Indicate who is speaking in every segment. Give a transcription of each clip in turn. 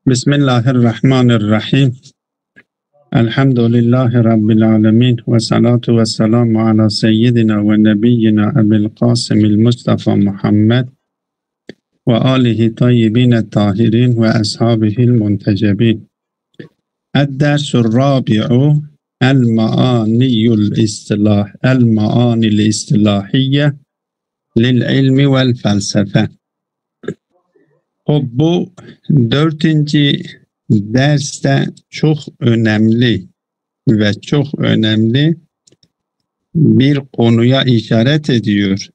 Speaker 1: Bismillahirrahmanirrahim. Elhamdülillahi Rabbil alemin. Ve salatu ve selamu ala seyyidina ve nebiyyina Ebil Qasimil Mustafa Muhammed ve alihi tayyibine tahirin ve ashabihil muntecebin. Ed-dersul rabi'u el-ma'anil istilahiyye lil ilmi vel felsefe. Bu 4. derste çok önemli bir konuya işaret ediyor.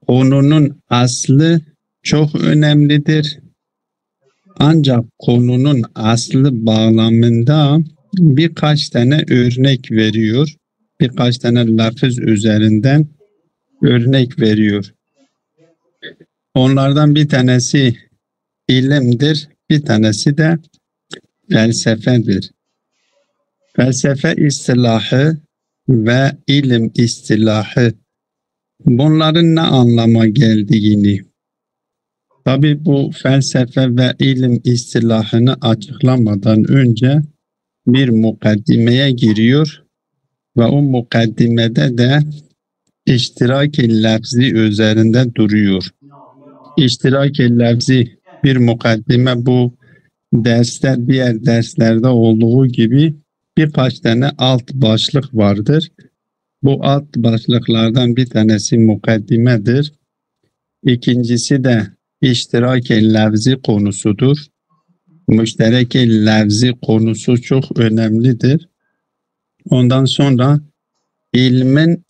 Speaker 1: Konunun aslı çok önemlidir. Ancak konunun aslı bağlamında birkaç tane örnek veriyor. Birkaç tane lafız üzerinden örnek veriyor. Onlardan bir tanesi ilimdir, bir tanesi de felsefedir. Felsefe istilahı ve ilim istilahı, bunların ne anlama geldiğini, tabi bu felsefe ve ilim istilahını açıklamadan önce bir mukaddimeye giriyor ve o mukaddimede de iştirak-i lafzi üzerinde duruyor. İştirak-i lafzi bir mukaddime, bu dersler diğer derslerde olduğu gibi birkaç tane alt başlık vardır. Bu alt başlıklardan bir tanesi mukaddimedir. İkincisi de iştirak-i lafzi konusudur. Müşterek-i lafzi konusu çok önemlidir. Ondan sonra ilmin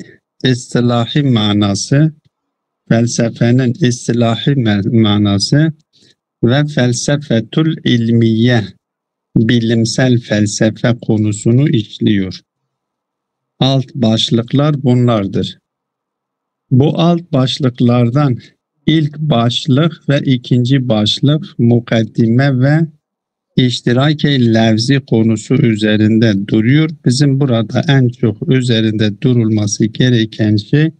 Speaker 1: istilahi manası, felsefenin istilahi manası ve felsefetul ilmiye, bilimsel felsefe konusunu işliyor. Alt başlıklar bunlardır. Bu alt başlıklardan ilk başlık ve ikinci başlık mukaddime ve iştirak-i lafzi konusu üzerinde duruyor. Bizim burada en çok üzerinde durulması gereken şey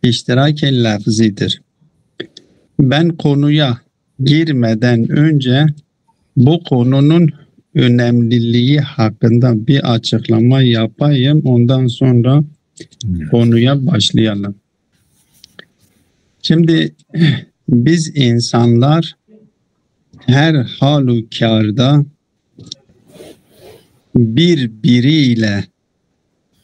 Speaker 1: iştirak-i lafzidir. Ben konuya girmeden önce bu konunun önemliliği hakkında bir açıklama yapayım. Ondan sonra konuya başlayalım. Şimdi biz insanlar her halükarda birbiriyle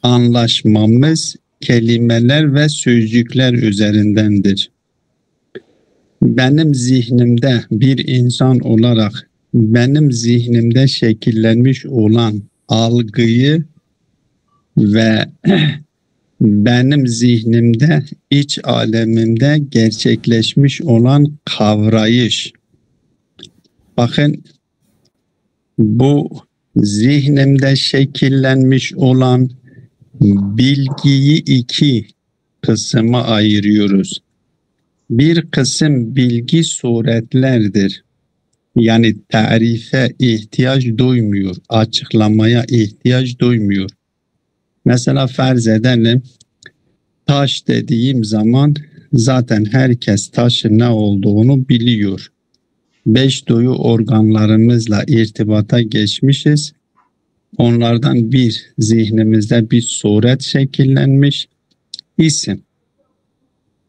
Speaker 1: anlaşmamız kelimeler ve sözcükler üzerindendir. Benim zihnimde bir insan olarak benim zihnimde şekillenmiş olan algıyı ve benim zihnimde, iç alemimde gerçekleşmiş olan kavrayış. Bakın, bu zihnimde şekillenmiş olan bilgiyi iki kısma ayırıyoruz. Bir kısım bilgi suretlerdir. Yani tarife ihtiyaç duymuyor, açıklamaya ihtiyaç duymuyor. Mesela farz edelim, taş dediğim zaman zaten herkes taşın ne olduğunu biliyor. 5 duyu organlarımızla irtibata geçmişiz. Onlardan bir, zihnimizde bir suret şekillenmiş, isim.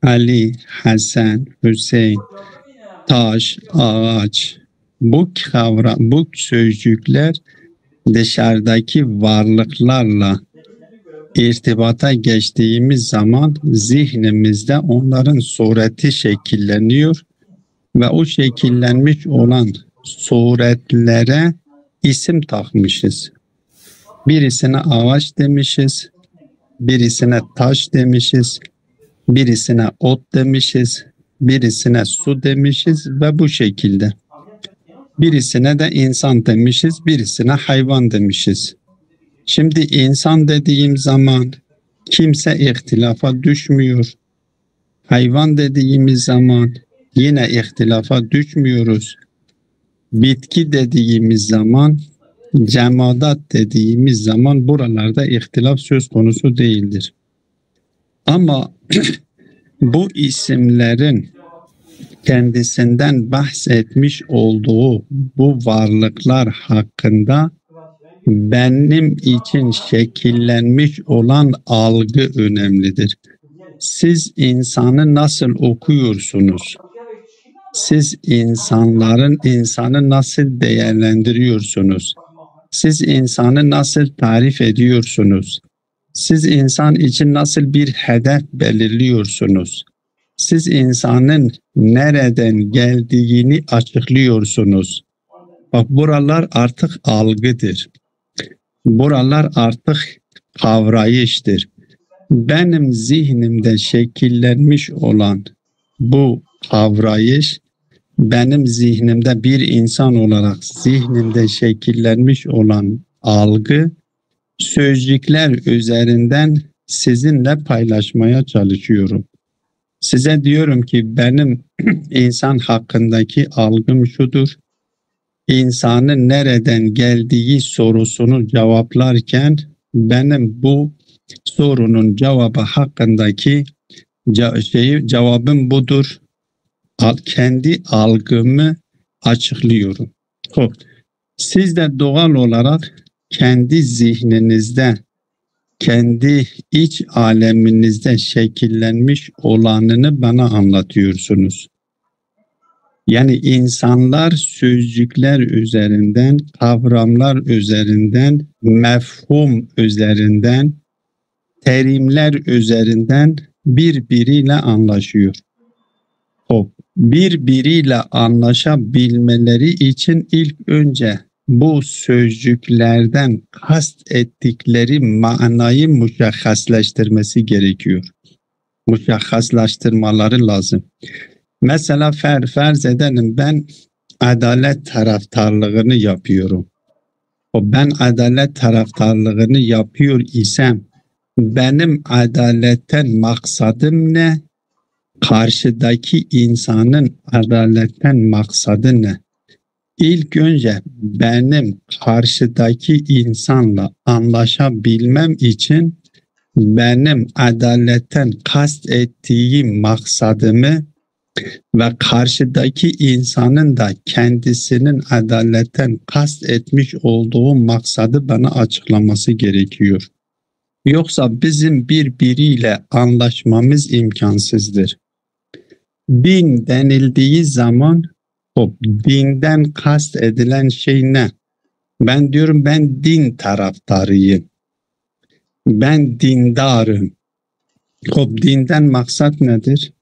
Speaker 1: Ali, Hasan, Hüseyin, taş, ağaç. Bu sözcükler dışarıdaki varlıklarla irtibata geçtiğimiz zaman zihnimizde onların sureti şekilleniyor ve o şekillenmiş olan suretlere isim takmışız. Birisine ağaç demişiz, birisine taş demişiz, birisine ot demişiz, birisine su demişiz ve bu şekilde. Birisine de insan demişiz, birisine hayvan demişiz. Şimdi insan dediğim zaman kimse ihtilafa düşmüyor. Hayvan dediğimiz zaman yine ihtilafa düşmüyoruz. Bitki dediğimiz zaman, cemaat dediğimiz zaman buralarda ihtilaf söz konusu değildir. Ama bu isimlerin kendisinden bahsetmiş olduğu bu varlıklar hakkında benim için şekillenmiş olan algı önemlidir. Siz insanı nasıl okuyorsunuz? Siz insanı nasıl değerlendiriyorsunuz? Siz insanı nasıl tarif ediyorsunuz? Siz insan için nasıl bir hedef belirliyorsunuz? Siz insanın nereden geldiğini açıklıyorsunuz. Bak, buralar artık algıdır. Buralar artık kavrayıştır. Benim zihnimde şekillenmiş olan bu kavrayış, benim zihnimde bir insan olarak zihnimde şekillenmiş olan algı, sözcükler üzerinden sizinle paylaşmaya çalışıyorum. Size diyorum ki benim insan hakkındaki algım şudur. İnsanın nereden geldiği sorusunu cevaplarken benim bu sorunun cevabı hakkındaki cevabım budur. Kendi algımı açıklıyorum. Siz de doğal olarak kendi zihninizde, kendi iç aleminizde şekillenmiş olanını bana anlatıyorsunuz. Yani insanlar sözcükler üzerinden, kavramlar üzerinden, mefhum üzerinden, terimler üzerinden birbiriyle anlaşıyor. Birbiriyle anlaşabilmeleri için ilk önce bu sözcüklerden kast ettikleri manayı müşahhaslaştırması gerekiyor. Müşahhaslaştırmaları lazım. Mesela farz edelim, ben adalet taraftarlığını yapıyorum. Ben adalet taraftarlığını yapıyor isem benim adaletten maksadım ne? Karşıdaki insanın adaletten maksadı ne? İlk önce benim karşıdaki insanla anlaşabilmem için benim adaletten kast ettiğim maksadımı ve karşıdaki insanın da kendisinin adaletten kast etmiş olduğu maksadı bana açıklaması gerekiyor. Yoksa bizim birbiriyle anlaşmamız imkansızdır. Din denildiği zaman dinden kast edilen şey ne? Ben diyorum ben din taraftarıyım. Ben dindarım. Dinden maksat nedir?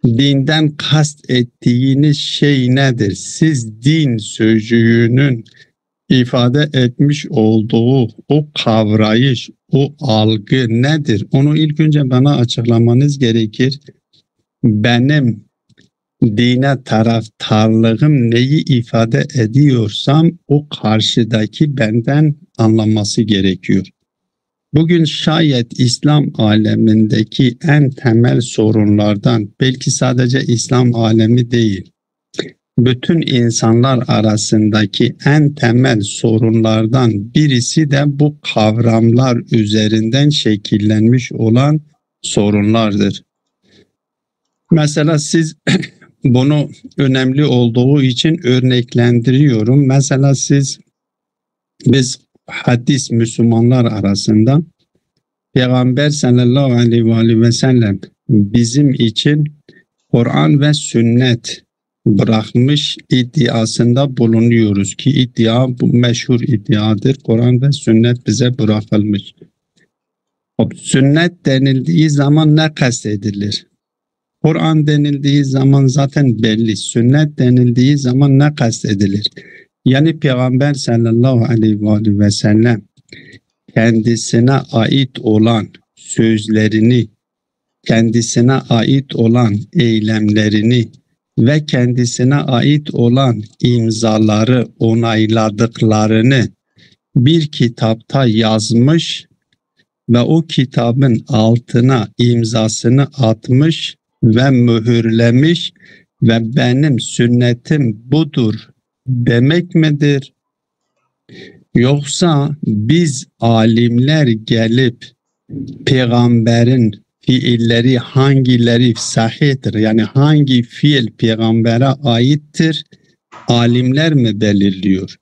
Speaker 1: Dinden kast ettiğiniz şey nedir? Siz din sözcüğünün ifade etmiş olduğu o kavrayış, o algı nedir? Onu ilk önce bana açıklamanız gerekir. Benim dine taraftarlığım neyi ifade ediyorsam o karşıdaki benden anlaması gerekiyor. Bugün şayet İslam alemindeki en temel sorunlardan, belki sadece İslam alemi değil, bütün insanlar arasındaki en temel sorunlardan birisi de bu kavramlar üzerinden şekillenmiş olan sorunlardır. Mesela siz bunu önemli olduğu için örneklendiriyorum. Mesela biz hadis Müslümanlar arasında Peygamber sallallahu aleyhi ve sellem bizim için Kur'an ve sünnet bırakmış iddiasında bulunuyoruz ki iddia bu meşhur iddiadır. Kur'an ve sünnet bize bırakılmış. Sünnet denildiği zaman ne kastedilir? Kur'an denildiği zaman zaten belli. Sünnet denildiği zaman ne kastedilir? Yani Peygamber sallallahu aleyhi ve sellem kendisine ait olan sözlerini, kendisine ait olan eylemlerini ve kendisine ait olan imzaları onayladıklarını bir kitapta yazmış ve o kitabın altına imzasını atmış ve mühürlemiş ve benim sünnetim budur demek midir? Yoksa biz alimler gelip peygamberin fiilleri hangileri sahihtir? Yani hangi fiil peygambere aittir? Alimler mi belirliyor?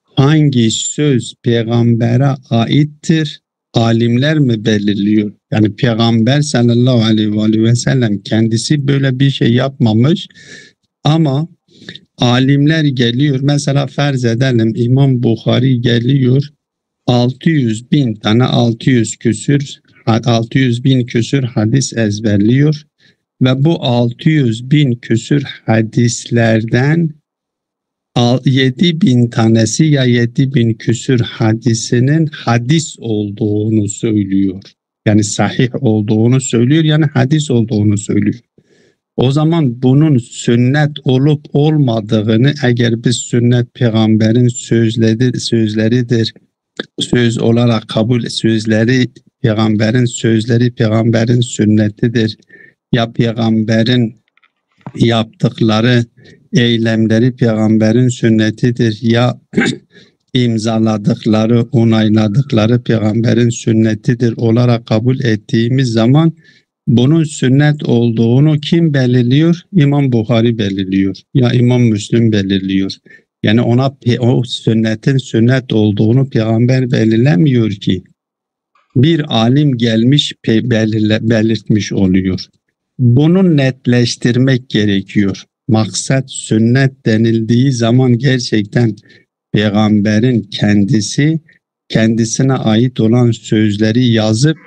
Speaker 1: Hangi söz peygambere aittir? Alimler mi belirliyor? Yani peygamber sallallahu aleyhi ve sellem kendisi böyle bir şey yapmamış ama alimler geliyor. Mesela farz edelim İmam Bukhari geliyor 600 bin tane 600 bin küsür hadis ezberliyor ve bu 600 bin küsür hadislerden 7 bin tanesi ya 7 bin küsür hadisinin hadis olduğunu söylüyor. Yani sahih olduğunu söylüyor, yani hadis olduğunu söylüyor. O zaman bunun sünnet olup olmadığını, eğer biz sünnet peygamberin sözleridir, söz olarak kabul, sözleri peygamberin sözleri peygamberin sünnetidir, ya peygamberin yaptıkları eylemleri peygamberin sünnetidir, ya imzaladıkları, onayladıkları peygamberin sünnetidir olarak kabul ettiğimiz zaman bunun sünnet olduğunu kim belirliyor? İmam Bukhari belirliyor ya İmam Müslim belirliyor. Yani o sünnetin sünnet olduğunu peygamber belirlemiyor ki. Bir alim gelmiş belirtmiş oluyor. Bunu netleştirmek gerekiyor. Maksat sünnet denildiği zaman gerçekten peygamberin kendisine ait olan sözleri yazıp,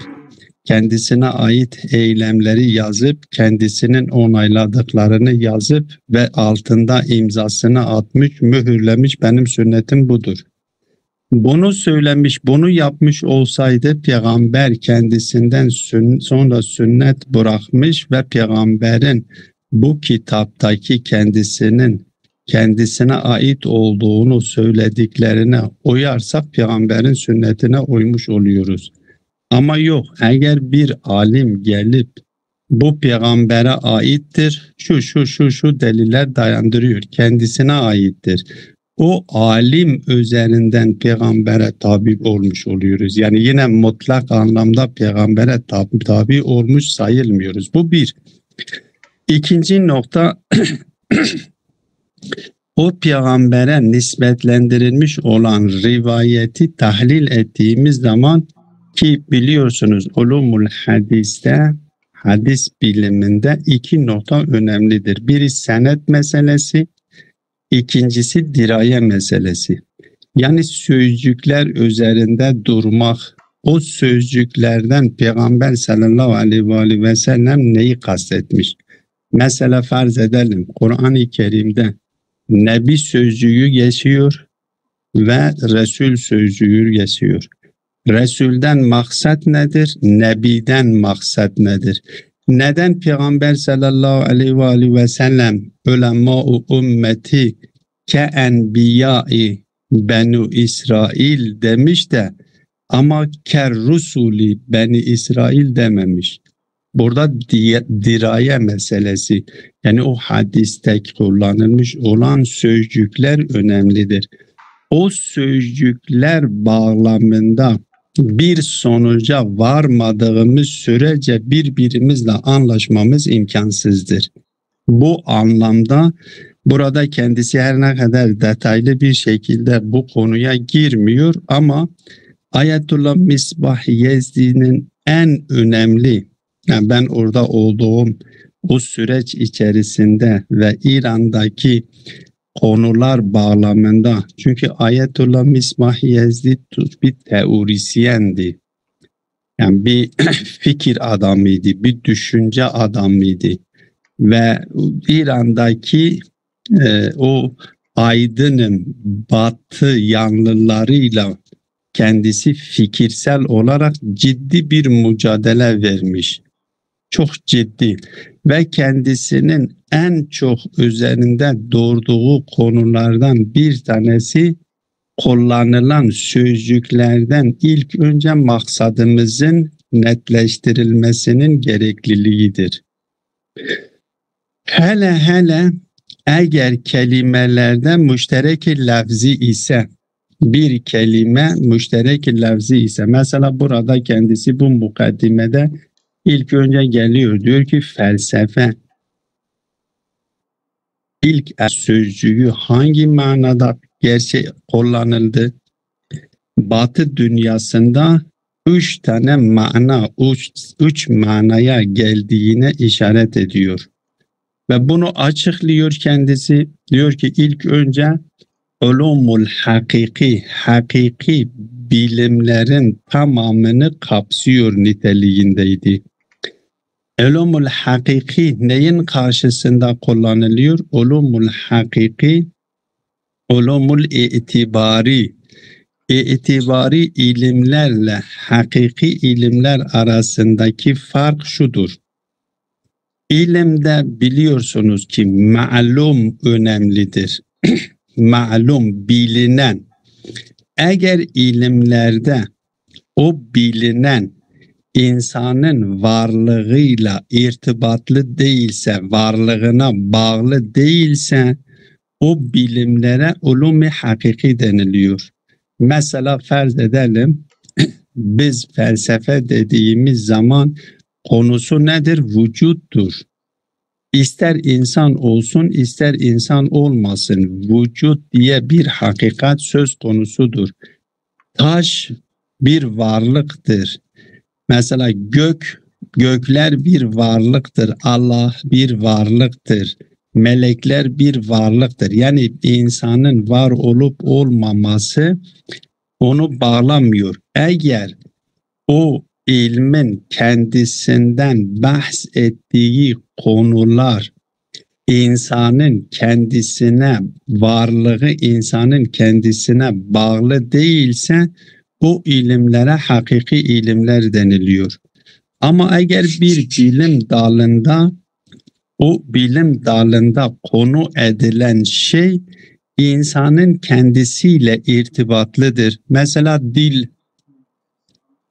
Speaker 1: kendisine ait eylemleri yazıp, kendisinin onayladıklarını yazıp ve altında imzasını atmış, mühürlemiş, benim sünnetim budur. Bunu söylemiş, bunu yapmış olsaydı peygamber kendisinden sonra sünnet bırakmış ve peygamberin bu kitaptaki kendisine ait olduğunu söylediklerine uyarsak peygamberin sünnetine uymuş oluyoruz. Ama yok, eğer bir alim gelip bu peygambere aittir, şu deliller dayandırıyor, kendisine aittir. O alim üzerinden peygambere tabi olmuş oluyoruz. Yani yine mutlak anlamda peygambere tabi olmuş sayılmıyoruz. Bu bir. İkinci nokta, o peygambere nispetlendirilmiş olan rivayeti tahlil ettiğimiz zaman, ki biliyorsunuz ulumul hadiste, hadis biliminde 2 nokta önemlidir. Biri senet meselesi, ikincisi diraye meselesi. Yani sözcükler üzerinde durmak, o sözcüklerden Peygamber sallallahu aleyhi ve sellem neyi kastetmiş? Mesela farz edelim, Kur'an-ı Kerim'de Nebi sözcüğü geçiyor ve Resul sözcüğü geçiyor. Resul'den maksat nedir? Nebi'den maksat nedir? Neden Peygamber sallallahu aleyhi ve sellem ulemâ-u ümmeti ke enbiyâi benu İsrail demiş de ama ker rusuli beni İsrail dememiş? Burada diraye meselesi, yani o hadiste kullanılmış olan sözcükler önemlidir. O sözcükler bağlamında bir sonuca varmadığımız sürece birbirimizle anlaşmamız imkansızdır. Bu anlamda burada kendisi her ne kadar detaylı bir şekilde bu konuya girmiyor ama Ayetullah Misbah Yezdi'nin en önemli, yani ben orada olduğum o süreç içerisinde ve İran'daki konular bağlamında, çünkü Ayetullah Misbah Yezdi bir teorisyendi. Yani bir fikir adamıydı, bir düşünce adamıydı ve İran'daki o aydının batı yanlılarıyla kendisi fikirsel olarak ciddi bir mücadele vermiş. Çok ciddi ve kendisinin en çok üzerinde durduğu konulardan bir tanesi kullanılan sözcüklerden ilk önce maksadımızın netleştirilmesinin gerekliliğidir. Hele eğer kelimelerde müşterek-i lafzi ise, bir kelime müşterek-i lafzi ise, mesela burada kendisi bu mukaddimede İlk önce geliyor diyor ki felsefe ilk sözcüğü hangi manada kullanıldı? Batı dünyasında üç tane mana, üç manaya geldiğine işaret ediyor. Ve bunu açıklıyor kendisi. Diyor ki ilk önce ulumul hakiki bilimlerin tamamını kapsıyor niteliğindeydi. Ulumul hakiki neyin karşısında kullanılıyor? Ulumul hakiki, ulumul itibari. İtibari ilimlerle hakiki ilimler arasındaki fark şudur. İlimde biliyorsunuz ki ma'lum önemlidir. Ma'lum, bilinen. Eğer ilimlerde o bilinen insanın varlığıyla irtibatlı değilse, varlığına bağlı değilse o bilimlere ulum-i hakiki deniliyor. Mesela farz edelim biz felsefe dediğimiz zaman konusu nedir? Vücuttur. İster insan olsun, ister insan olmasın. Vücut diye bir hakikat söz konusudur. Taş bir varlıktır. Mesela gökler bir varlıktır. Allah bir varlıktır. Melekler bir varlıktır. Yani insanın var olup olmaması onu bağlamıyor. Eğer o ilmin kendisinden bahsettiği konular insanın kendisine, varlığı insanın kendisine bağlı değilse o ilimlere hakiki ilimler deniliyor. Ama eğer bir bilim dalında o bilim dalında konu edilen şey insanın kendisiyle irtibatlıdır. Mesela dil.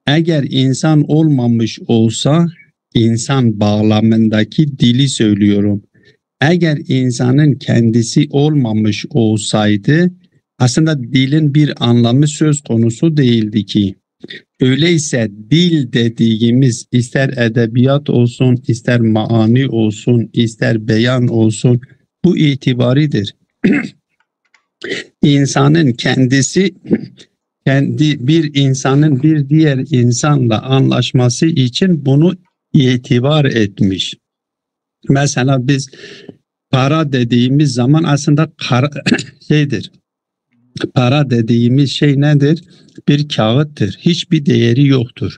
Speaker 1: Eğer insan olmamış olsa, insan bağlamındaki dili söylüyorum. Eğer insanın kendisi olmamış olsaydı, aslında dilin bir anlamı söz konusu değildi ki. Öyleyse dil dediğimiz ister edebiyat olsun, ister maani olsun, ister beyan olsun, bu itibaridir. İnsanın kendisi bir insanın bir diğer insanla anlaşması için bunu itibar etmiş. Mesela biz para dediğimiz zaman aslında şeydir. Para dediğimiz şey nedir? Bir kağıttır. Hiçbir değeri yoktur.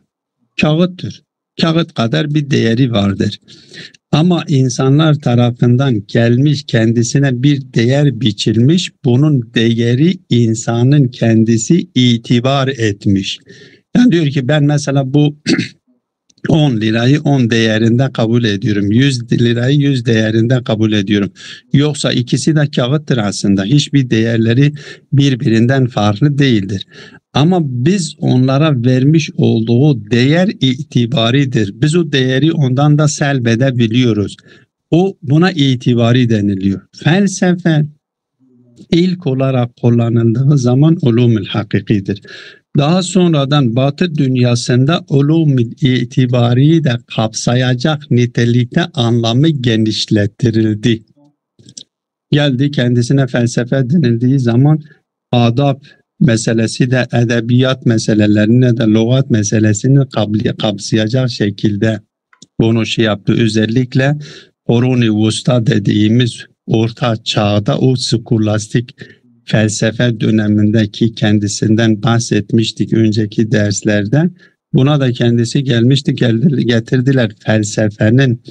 Speaker 1: Kağıttır. Kağıt kadar bir değeri vardır. Ama insanlar tarafından gelmiş, kendisine bir değer biçilmiş, bunun değeri insanın kendisi itibar etmiş. Yani diyor ki ben mesela bu 10 lirayı 10 değerinde kabul ediyorum. 100 lirayı 100 değerinde kabul ediyorum. Yoksa ikisi de kağıttır aslında. Hiçbir değerleri birbirinden farklı değildir. Ama biz onlara vermiş olduğu değer itibaridir. Biz o değeri ondan da selbedebiliyoruz. Buna itibari deniliyor. Felsefe ilk olarak kullanıldığı zaman ulumul hakikidir. Daha sonradan Batı dünyasında ulum-ül itibariyi de kapsayacak nitelikte anlamı genişlettirildi. Geldi kendisine felsefe denildiği zaman adab meselesi de edebiyat meselelerini de lügat meselesini kapsayacak şekilde bunu yaptı. Özellikle Koruni Vusta dediğimiz orta çağda o skolastik felsefe dönemindeki kendisinden bahsetmiştik önceki derslerde. Buna da kendisi gelmişti, getirdiler felsefenin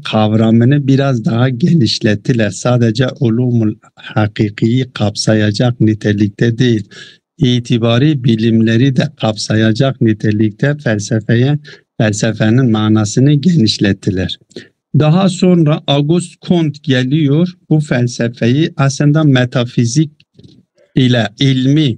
Speaker 1: kavramını biraz daha genişlettiler. Sadece ulumul hakikiyi kapsayacak nitelikte değil, itibari bilimleri de kapsayacak nitelikte felsefenin manasını genişlettiler. Daha sonra Auguste Comte geliyor, bu felsefeyi aslında metafizik ile ilmi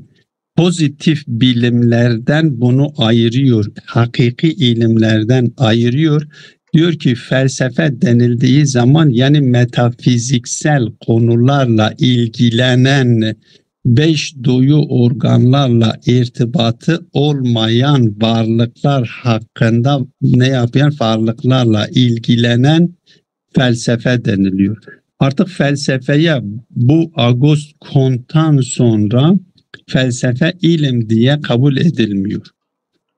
Speaker 1: pozitif bilimlerden bunu ayırıyor, hakiki ilimlerden ayırıyor. Diyor ki felsefe denildiği zaman yani metafiziksel konularla ilgilenen beş duyu organlarla irtibatı olmayan varlıklar hakkında ne yapan varlıklarla ilgilenen felsefe deniliyor. Artık felsefeye bu Auguste Comte'tan sonra felsefe ilim diye kabul edilmiyor.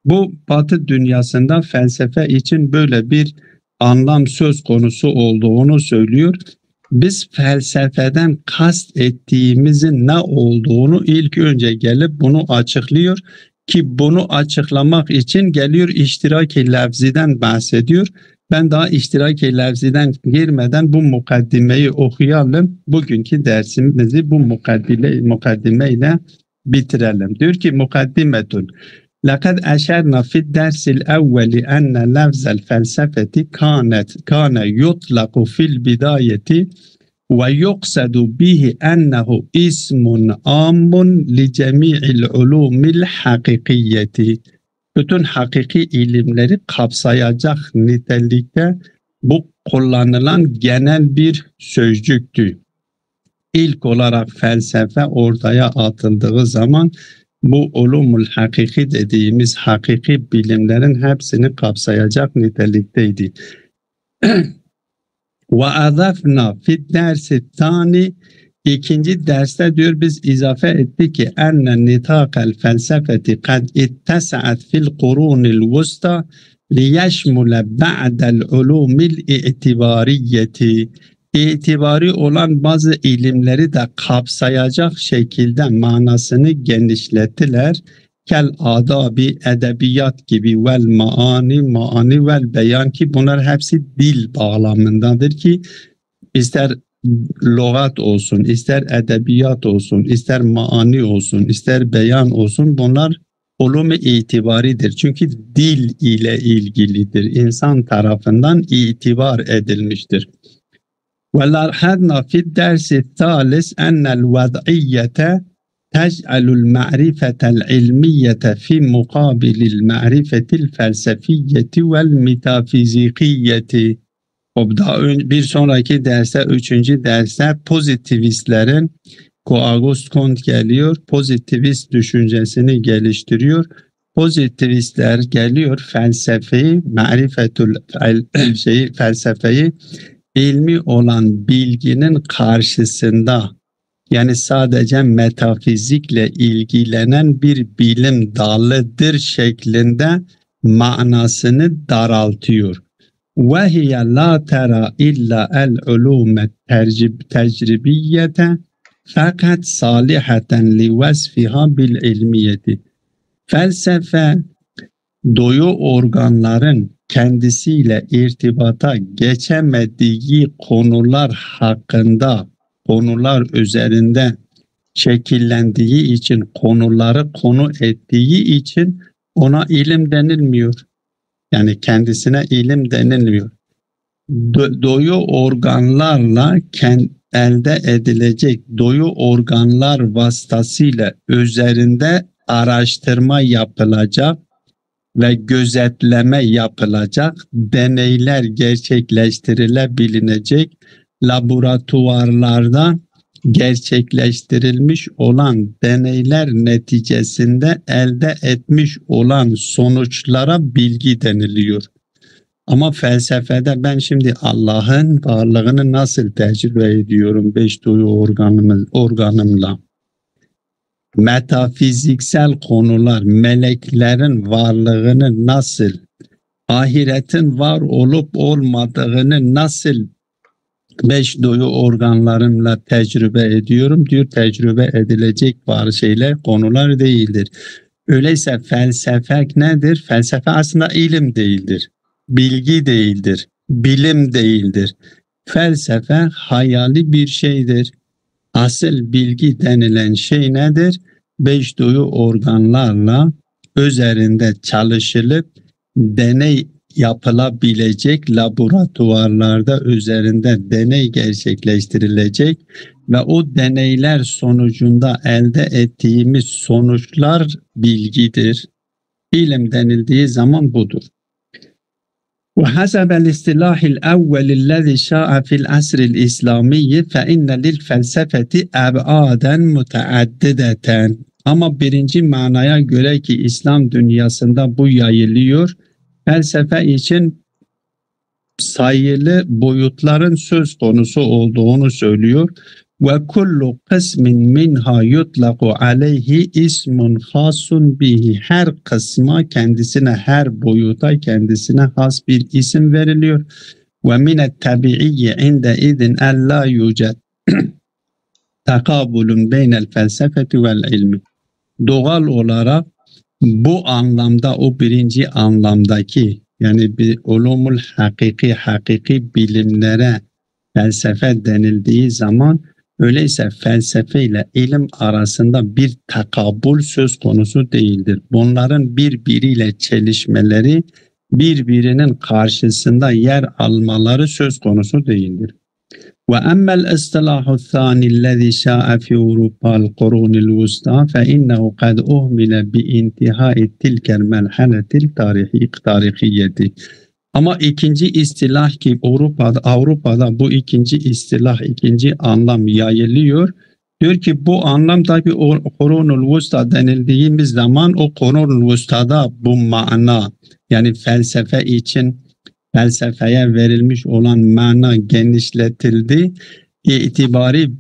Speaker 1: Bu Batı dünyasında felsefe için böyle bir anlam söz konusu olduğunu söylüyor. Biz felsefeden kast ettiğimizin ne olduğunu ilk önce gelip bunu açıklıyor ki bunu açıklamak için geliyor iştiraki lafziden bahsediyor. Ben daha iştiraki lafziden girmeden bu mukaddimeyi okuyalım. Bugünkü dersimizi bu mukaddimeyle bitirelim. Diyor ki mukaddimetun. لقد أشرنا في الدرس الأول أن لفظ الفلسفة كان يطلق في البداية ويقصد به أنه اسم عام لجميع العلوم الحقيقية. Bütün hakiki ilimleri kapsayacak nitelikte bu kullanılan genel bir sözcüktü. İlk olarak felsefe ortaya atıldığı zaman bu ulumul hakiki dediğimiz hakiki bilimlerin hepsini kapsayacak nitelikteydi. Ve azafna fi dersi tani ikinci derste diyor biz izafe ettik ki enne nitakal felsefeti kad ittesa'at fil kurunil vusta liyeşmule ba'del ulumil i'tibariyeti. İtibari olan bazı ilimleri de kapsayacak şekilde manasını genişlettiler. Kel adabi, edebiyat gibi vel maani vel beyan ki bunlar hepsi dil bağlamındadır ki ister lügat olsun, ister edebiyat olsun, ister maani olsun, ister beyan olsun bunlar ulum-i itibaridir. Çünkü dil ile ilgilidir. İnsan tarafından itibar edilmiştir. وَلَرْحَدْنَا فِي الدَّرْسِ الثَّالِثِ أَنَّ الْوَضْعِيَّةَ تَجْعَلُ الْمَعْرِفَةَ الْعِلْمِيَّةَ فِي مُقَابِلِ الْمَعْرِفَةِ الْفَلْسَفِيَّةِ وَالْمِتَافِزِيقِيَّةِ. Bir sonraki derste, üçüncü derste pozitivistlerin Auguste Comte geliyor, pozitivist düşüncesini geliştiriyor. Pozitivistler geliyor felsefeyi, felsefeyi ilmi olan bilginin karşısında yani sadece metafizikle ilgilenen bir bilim dalıdır şeklinde manasını daraltıyor. وَهِيَ لَا تَرَى إِلَّا الْعُلُومَ التَّجْرِبِيَّةَ fakat saliheten livesfiha bil ilmiyeti. Felsefe duyu organların kendisiyle irtibata geçemediği konular hakkında, konular üzerinde şekillendiği için, konuları konu ettiği için ona ilim denilmiyor. Yani kendisine ilim denilmiyor. Duyu organlarla elde edilecek duyu organlar vasıtasıyla üzerinde araştırma yapılacak ve gözetleme yapılacak, deneyler gerçekleştirilebilecek, laboratuvarlarda gerçekleştirilmiş olan deneyler neticesinde elde etmiş olan sonuçlara bilgi deniliyor. Ama felsefede ben şimdi Allah'ın varlığını nasıl tecrübe ediyorum beş duyu organımla? Metafiziksel konular, meleklerin varlığını nasıl, ahiretin var olup olmadığını nasıl beş duyu organlarımla tecrübe ediyorum diyor. Tecrübe edilecek var şeyler, konular değildir. Öyleyse felsefe nedir? Felsefe aslında ilim değildir, bilgi değildir, bilim değildir. Felsefe hayali bir şeydir. Asıl bilgi denilen şey nedir? Beş duyu organlarla üzerinde çalışılıp deney yapılabilecek laboratuvarlarda üzerinde deney gerçekleştirilecek ve o deneyler sonucunda elde ettiğimiz sonuçlar bilgidir. İlim denildiği zaman budur. وحسب الاصطلاح الأول الذي شاع في العصر الإسلامي فإن للفلسفة أبعادا متعددة. Ama birinci manaya göre ki İslam dünyasında bu yayılıyor. Felsefe için sayılı boyutların söz konusu olduğunu söylüyor. Ve kullu kısmin minha yutlaqu aleyhi ismun hasun bihi. Her kısma kendisine, her boyuta kendisine has bir isim veriliyor. Ve minet tabiiyye inde idin en la yuced takabulun beynel felsefeti vel ilmi. Doğal olarak bu anlamda, o birinci anlamdaki yani bir ulumul hakiki bilimlere felsefe denildiği zaman öyleyse felsefe ile ilim arasında bir takabül söz konusu değildir. Bunların birbiriyle çelişmeleri, birbirinin karşısında yer almaları söz konusu değildir. وأما الاصطلاح الثاني الذي شاع في أوروبا القرون الوسطى فإنه قد أهمل بانتهاء تلك المرحلة التاريخية. Ama ikinci istilah ki Avrupa'da bu ikinci istilah, ikinci anlam yayılıyor. Diyor ki bu anlam tabi Kurunul Vusta denildiğimiz zaman o Kurunul Vusta'da bu mana yani felsefe için felsefeye verilmiş olan mana genişletildi. İtibari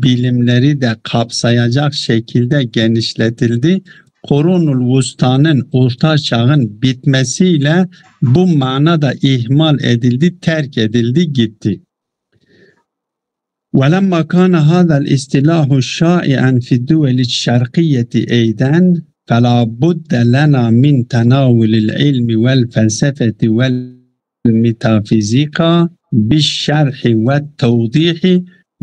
Speaker 1: bilimleri de kapsayacak şekilde genişletildi. Kurunul Vusta'nın orta çağın bitmesiyle bu mana da ihmal edildi, terk edildi, gitti. وَلَمَّا كَانَ هَذَا الْاِسْتِلَاحُ شَائِعًا فِي الدُّوَلِ الشَّرْقِيَّةِ اَيْدًا فَلَا بُدَّ لَنَا مِنْ تَنَاوُلِ الْعِلْمِ وَالْفَلْسَفَةِ وَالْمِتَافِزِيقَ بِالشَّرْحِ وَالتَّوْضِيحِ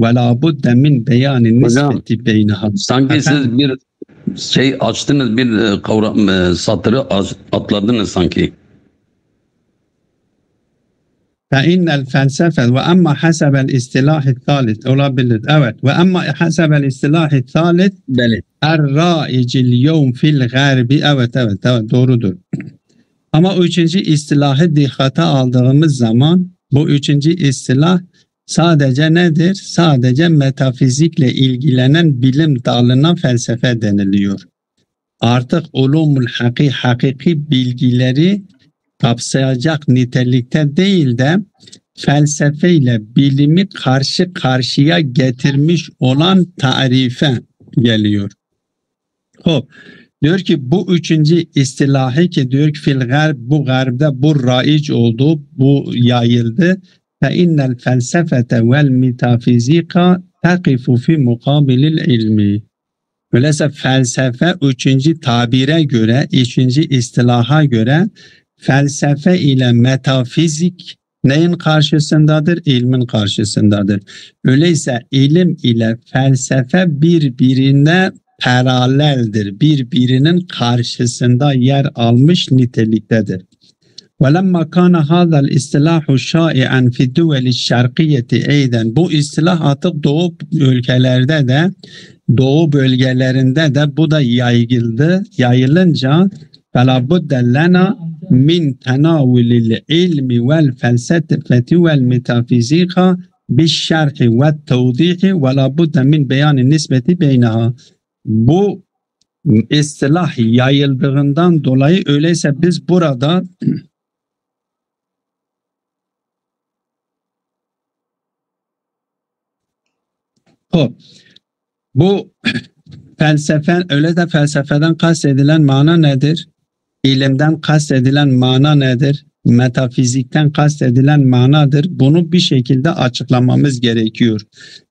Speaker 1: وَلَا بُدَّ مِنْ بَيَانِ النِّسْبَةِ بَيْنَهَا.
Speaker 2: Sanki siz bir açtınız, bir kavram satırı atladınız sanki.
Speaker 1: فإن الفلسفة وأما حسب الاصطلاح الثالث olabilir. Evet. وأما حسب الاصطلاح الثالث الرائج اليوم في الغرب. Evet doğrudur. Ama üçüncü istilahı dikkate aldığımız zaman bu üçüncü istilah sadece nedir? Sadece metafizikle ilgilenen bilim dalına felsefe deniliyor. Artık ulumul hakiki bilgileri kapsayacak nitelikte değil de felsefeyle bilimi karşı karşıya getirmiş olan tarife geliyor. Hop. Diyor ki bu üçüncü istilahı ki diyor ki fil garb, bu garbde bu raic oldu, bu yayıldı. Fe innel felsefete vel metafizika taqifu fi mukabilil ilmi. Öyleyse felsefe üçüncü tabire göre, üçüncü istilaha göre felsefe ile metafizik neyin karşısındadır? İlmin karşısındadır. Öyleyse ilim ile felsefe birbirine paraleldir. Birbirinin karşısında yer almış niteliktedir. وَلَمَّا كَانَ هَذَا الْاِسْتِلَاحُ شَائِعًا فِي الدُّوَلِ الشَّرْقِيَّةِ اَيْدًا. Bu istilah artık Doğu ülkelerde de, Doğu bölgelerinde de bu da yayılınca فَلَا بُدَّ لَنَا مِنْ تَنَاوُلِ الْعِلْمِ وَالْفَلْسَفَةِ وَالْمِتَافِزِيقَ بِالشَّرْحِ وَالتَّوْضِيحِ وَلَا بُدَّ مِنْ بَيَانِ النِّسْبَةِ بَيْنَهَا. Bu istilah yayıldığından dolayı öyleyse biz burada bu öyleyse felsefeden kastedilen mana nedir? İlimden kastedilen mana nedir? Metafizikten kastedilen manadır. Bunu bir şekilde açıklamamız gerekiyor.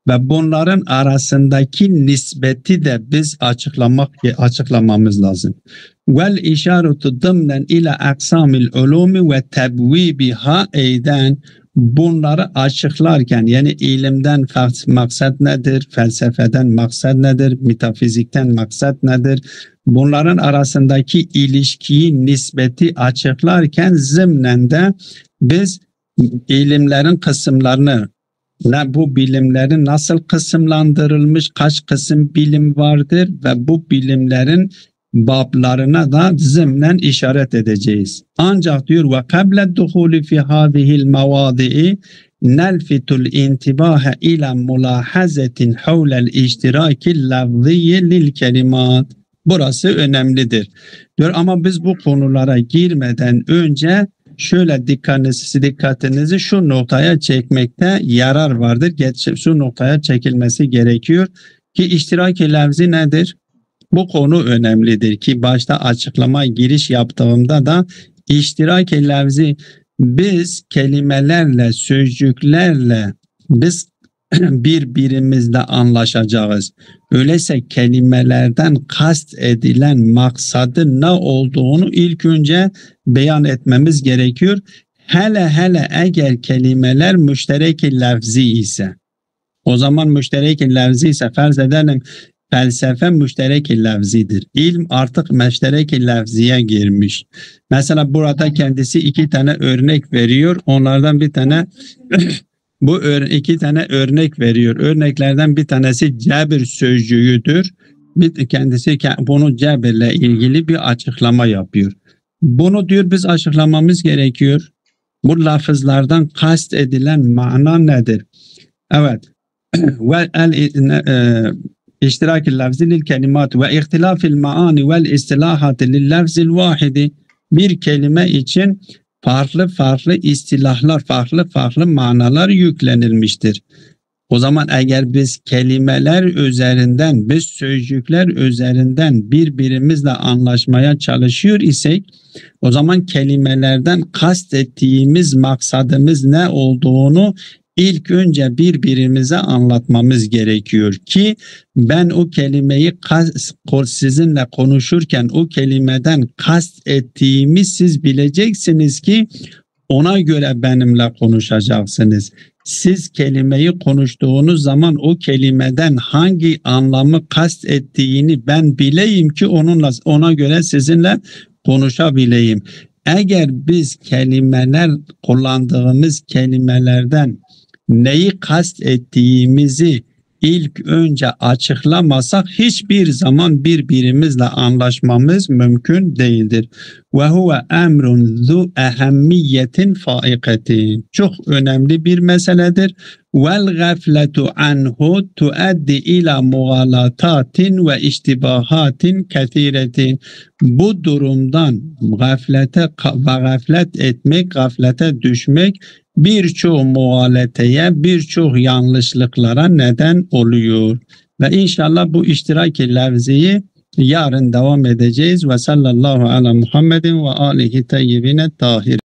Speaker 1: Ve bunların arasındaki nispeti de biz açıklamamız lazım. Vel işaretu dımnen ila aksamil ulumi ve tebvibiha eyden. Bunları açıklarken yani ilimden maksat nedir? Felsefeden maksat nedir? Metafizikten maksat nedir? Bunların arasındaki ilişkiyi, nispeti açıklarken zımnen de biz ilimlerin kısımlarını, bu bilimlerin nasıl kısımlandırılmış, kaç kısım bilim vardır ve bu bilimlerin bablarına da zımnen işaret edeceğiz. Ancak diyor ve kable duhuli fi hadihil mevadi'i nelfitul intibahe ila mulahazetin havlel iştirakil lafziyye lil kelimat. Burası önemlidir. Diyor ama biz bu konulara girmeden önce şöyle dikkatinizi şu noktaya çekmekte yarar vardır. Şu noktaya çekilmesi gerekiyor ki iştirak-i lafzi nedir? Bu konu önemlidir ki başta açıklama giriş yaptığımda da iştirak-i lafzi biz kelimelerle, sözcüklerle biz birbirimizle anlaşacağız. Öyleyse kelimelerden kast edilen maksadı ne olduğunu ilk önce beyan etmemiz gerekiyor. Hele eğer kelimeler müşterek-i lafzi ise, o zaman müşterek-i lafzi ise farz edelim felsefe müşterek-i lafzidir. İlm artık müşterek-i lafziye girmiş. Mesela burada kendisi 2 tane örnek veriyor. Onlardan bir tane bu 2 tane örnek veriyor. Örneklerden bir tanesi cebir sözcüğüdür. Kendisi bunu cebirle ilgili bir açıklama yapıyor. Bunu diyor biz açıklamamız gerekiyor. Bu lafızlardan kast edilen mana nedir? Evet. İştirak-ı lafzi lil kelimat ve ihtilafil maani vel istilahati lil lafzil vahidi. Bir kelime için farklı istilahlar, farklı manalar yüklenilmiştir. O zaman eğer biz kelimeler üzerinden, biz sözcükler üzerinden birbirimizle anlaşmaya çalışıyor isek, o zaman kelimelerden kastettiğimiz maksadımız ne olduğunu İlk önce birbirimize anlatmamız gerekiyor ki ben o kelimeyi sizinle konuşurken o kelimeden kast ettiğimi siz bileceksiniz ki ona göre benimle konuşacaksınız. Siz kelimeyi konuştuğunuz zaman o kelimeden hangi anlamı kast ettiğini ben bileyim ki ona göre sizinle konuşabileyim. Eğer biz kullandığımız kelimelerden neyi kast ettiğimizi ilk önce açıklamasak hiçbir zaman birbirimizle anlaşmamız mümkün değildir. Ve huve emrun zu ehemmiyetin faikatin. Çok önemli bir meseledir. Vel gafletu anhu tuaddi ila mugalatatin ve iştibahatin kethiretin. Bu durumdan gaflete düşmek birçok muhaleteye, birçok yanlışlıklara neden oluyor. Ve inşallah bu iştirak-i lafziyi yarın devam edeceğiz. Ve sallallahu ala Muhammedin ve alihi tayyibine tahir.